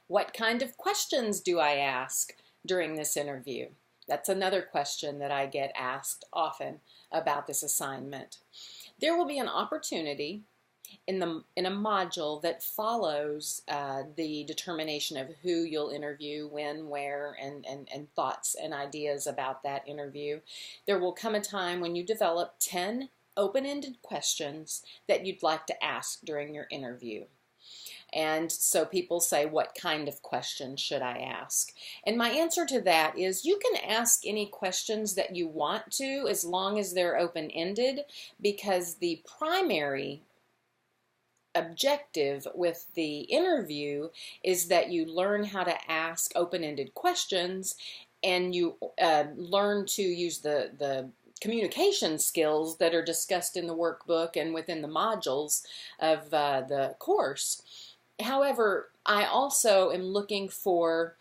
What kind of questions do I ask during this interview? That's another question that I get asked often about this assignment. There will be an opportunity in a module that follows the determination of who you'll interview, when, where, and thoughts and ideas about that interview. There will come a time when you develop 10 open-ended questions that you'd like to ask during your interview. And so people say, what kind of question should I ask? And my answer to that is you can ask any questions that you want to as long as they're open-ended, because the primary objective with the interview is that you learn how to ask open-ended questions, and you learn to use the communication skills that are discussed in the workbook and within the modules of the course. However, I also am looking for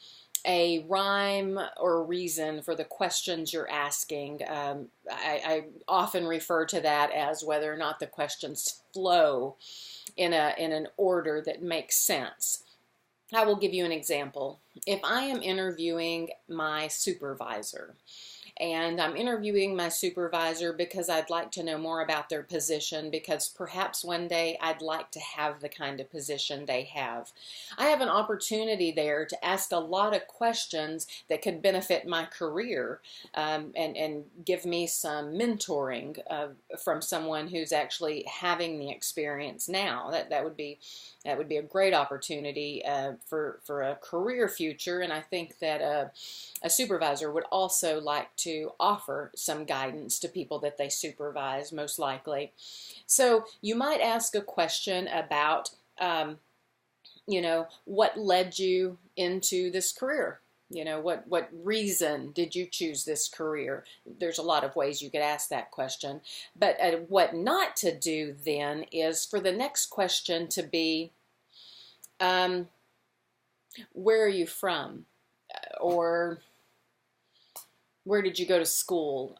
a rhyme or reason for the questions you're asking. I often refer to that as whether or not the questions flow in an order that makes sense. I will give you an example. If I am interviewing my supervisor, and I'm interviewing my supervisor because I'd like to know more about their position, because perhaps one day I'd like to have the kind of position they have. I have an opportunity there to ask a lot of questions that could benefit my career, and give me some mentoring from someone who's actually having the experience now. That would be a great opportunity for a career future, and I think that a supervisor would also like to offer some guidance to people that they supervise, most likely. So you might ask a question about, what led you into this career? What reason did you choose this career? There's a lot of ways you could ask that question. But what not to do then is for the next question to be, where are you from? Or where did you go to school?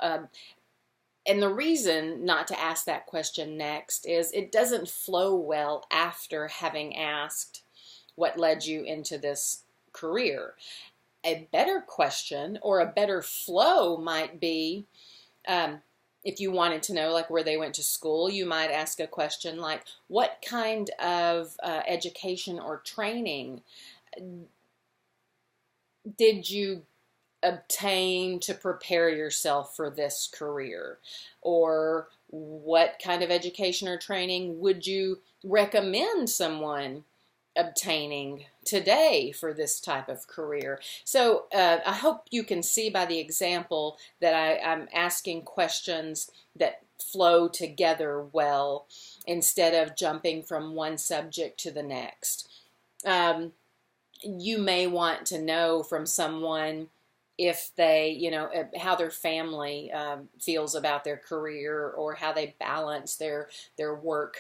And the reason not to ask that question next is it doesn't flow well after having asked what led you into this career. A better question or a better flow might be, if you wanted to know like where they went to school, you might ask a question like, what kind of education or training did you obtain to prepare yourself for this career? Or what kind of education or training would you recommend someone obtaining today for this type of career? So I hope you can see by the example that I'm asking questions that flow together well instead of jumping from one subject to the next. You may want to know from someone if they, how their family feels about their career, or how they balance their work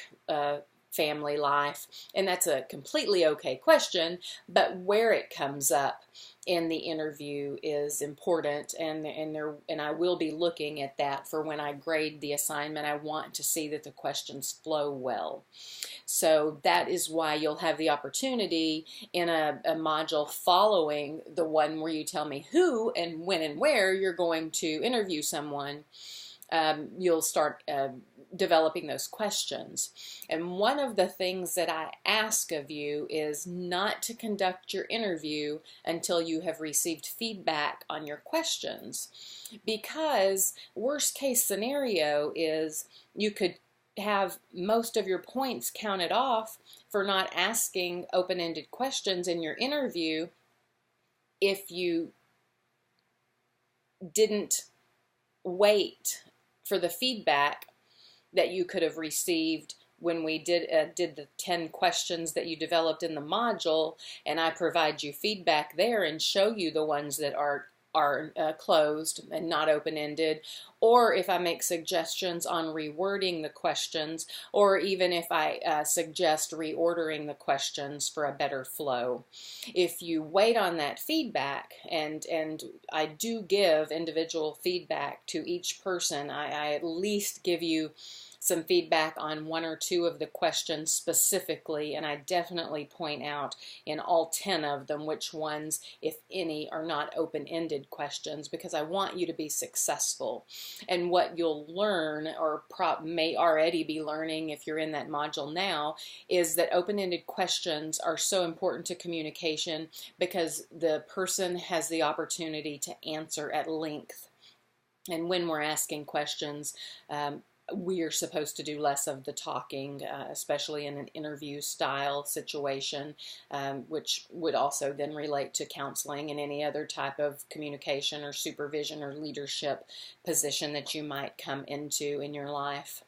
family life. And that's a completely okay question, but where it comes up in the interview is important, and I will be looking at that for when I grade the assignment. I want to see that the questions flow well. So that is why you'll have the opportunity in a module following the one where you tell me who and when and where you're going to interview someone. You'll start developing those questions. And one of the things that I ask of you is not to conduct your interview until you have received feedback on your questions, because worst case scenario is you could have most of your points counted off for not asking open-ended questions in your interview if you didn't wait for the feedback that you could have received when we did the 10 questions that you developed in the module, and I provide you feedback there and show you the ones that are closed and not open-ended, or if I make suggestions on rewording the questions, or even if I suggest reordering the questions for a better flow. If you wait on that feedback, and I do give individual feedback to each person, I at least give you some feedback on one or two of the questions specifically, and I definitely point out in all 10 of them which ones, if any, are not open-ended questions, because I want you to be successful. And what you'll learn, or may already be learning if you're in that module now, is that open-ended questions are so important to communication because the person has the opportunity to answer at length. And when we're asking questions, we are supposed to do less of the talking, especially in an interview style situation, which would also then relate to counseling and any other type of communication or supervision or leadership position that you might come into in your life.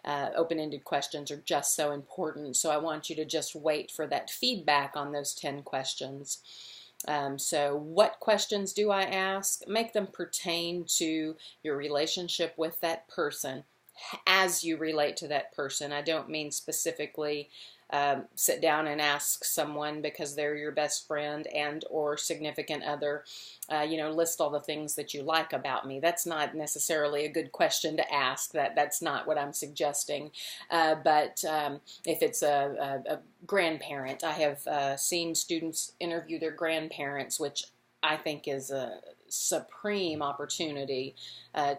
Open-ended questions are just so important, so I want you to just wait for that feedback on those 10 questions. So what questions do I ask? Make them pertain to your relationship with that person as you relate to that person. I don't mean specifically sit down and ask someone because they're your best friend and or significant other, list all the things that you like about me. That's not necessarily a good question to ask. That's not what I'm suggesting. But if it's a grandparent, I have seen students interview their grandparents, which I think is a supreme opportunity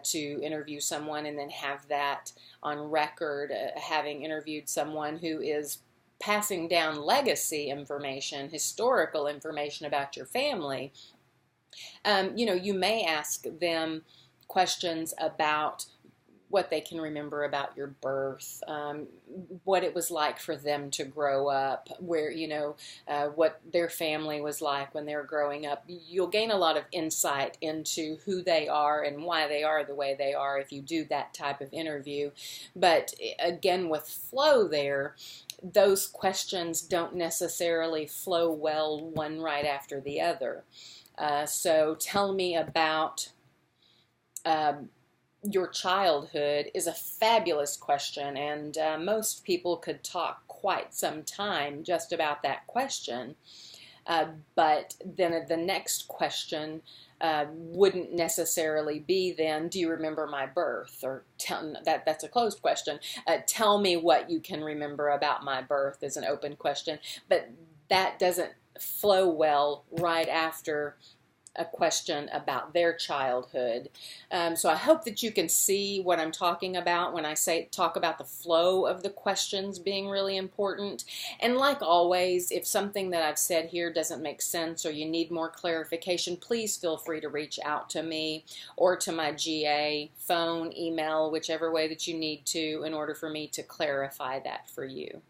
to interview someone and then have that on record, having interviewed someone who is passing down legacy information, historical information about your family. You may ask them questions about what they can remember about your birth, what it was like for them to grow up, where, what their family was like when they were growing up. You'll gain a lot of insight into who they are and why they are the way they are if you do that type of interview. But again, with flow there, those questions don't necessarily flow well one right after the other. So tell me about your childhood is a fabulous question, and most people could talk quite some time just about that question. But then the next question wouldn't necessarily be then, do you remember my birth? Or that's a closed question. Tell me what you can remember about my birth is an open question, but that doesn't flow well right after a question about their childhood. So I hope that you can see what I'm talking about when I talk about the flow of the questions being really important. And like always, if something that I've said here doesn't make sense or you need more clarification, please feel free to reach out to me or to my GA, phone, email, whichever way that you need to, in order for me to clarify that for you.